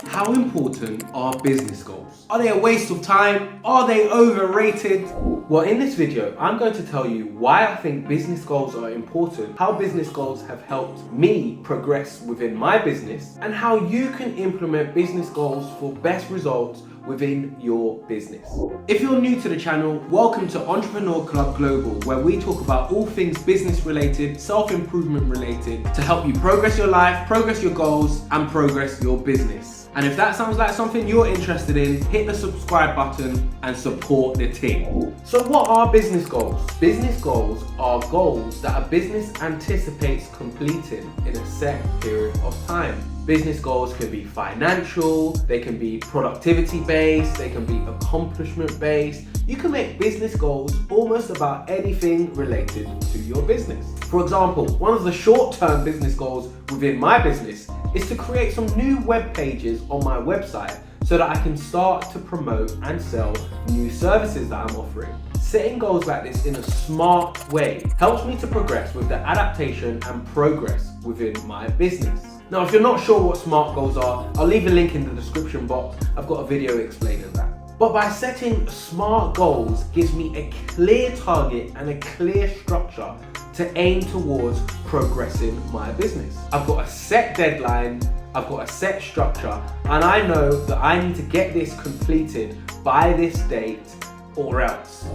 How important are business goals? Are they a waste of time? Are they overrated? Well, in this video, I'm going to tell you why I think business goals are important, how business goals have helped me progress within my business, and how you can implement business goals for best results within your business. If you're new to the channel, welcome to Entrepreneur Club Global, where we talk about all things business related, self-improvement related, to help you progress your life, progress your goals, and progress your business. And if that sounds like something you're interested in, hit the subscribe button and support the team. So what are business goals? Business goals are goals that a business anticipates completing in a set period of time. Business goals can be financial, they can be productivity based, they can be accomplishment based. You can make business goals almost about anything related to your business. For example, one of the short-term business goals within my business is to create some new web pages on my website so that I can start to promote and sell new services that I'm offering. Setting goals like this in a smart way helps me to progress with the adaptation and progress within my business. Now, if you're not sure what SMART goals are, I'll leave a link in the description box. I've got a video explaining that. But by setting SMART goals gives me a clear target and a clear structure to aim towards progressing my business. I've got a set deadline, I've got a set structure, and I know that I need to get this completed by this date or else.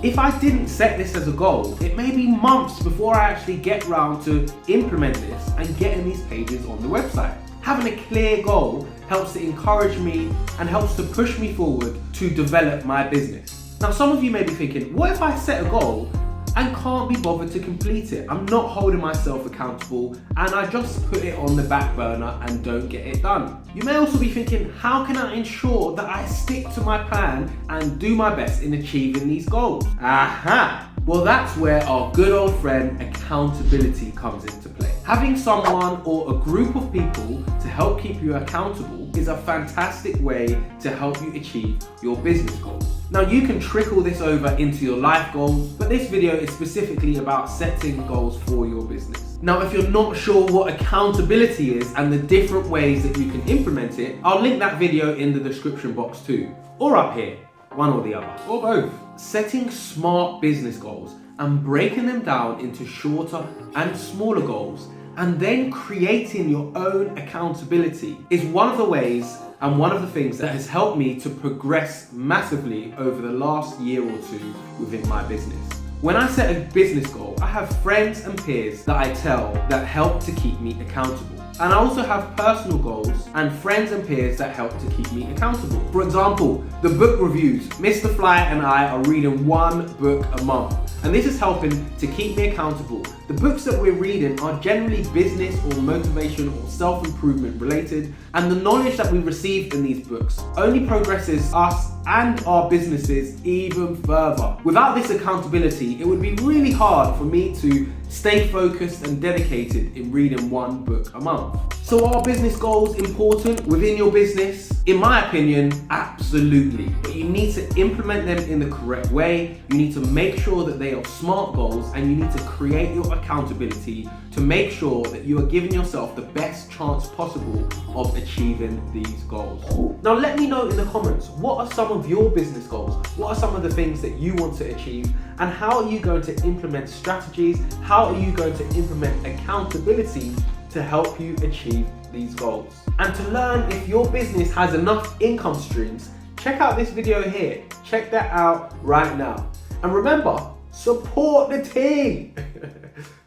If I didn't set this as a goal, it may be months before I actually get round to implement this and getting these pages on the website. Having a clear goal helps to encourage me and helps to push me forward to develop my business. Now, some of you may be thinking, what if I set a goal and can't be bothered to complete it? I'm not holding myself accountable and I just put it on the back burner and don't get it done. You may also be thinking, how can I ensure that I stick to my plan and do my best in achieving these goals? Aha! Well, that's where our good old friend accountability comes into play. Having someone or a group of people to help keep you accountable is a fantastic way to help you achieve your business goals. Now, you can trickle this over into your life goals, but this video is specifically about setting goals for your business. Now, if you're not sure what accountability is and the different ways that you can implement it, I'll link that video in the description box too, or up here, one or the other, or both. Setting SMART business goals and breaking them down into shorter and smaller goals, and then creating your own accountability is one of the ways and one of the things that has helped me to progress massively over the last year or two within my business. When I set a business goal, I have friends and peers that I tell that help to keep me accountable. And I also have personal goals and friends and peers that help to keep me accountable. For example, the book reviews. Mr. Fly and I are reading one book a month, and this is helping to keep me accountable. The books that we're reading are generally business or motivation or self-improvement related, and the knowledge that we receive in these books only progresses us and our businesses even further. Without this accountability, it would be really hard for me to stay focused and dedicated in reading one book a month. So are business goals important within your business? In my opinion, absolutely. But you need to implement them in the correct way. You need to make sure that they are SMART goals, and you need to create your accountability to make sure that you are giving yourself the best chance possible of achieving these goals. Now, let me know in the comments, what are some of your business goals? What are some of the things that you want to achieve? And how are you going to implement strategies? How are you going to implement accountability to help you achieve these goals? And to learn if your business has enough income streams, check out this video here. Check that out right now. And remember, support the team.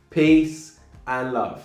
Peace and love.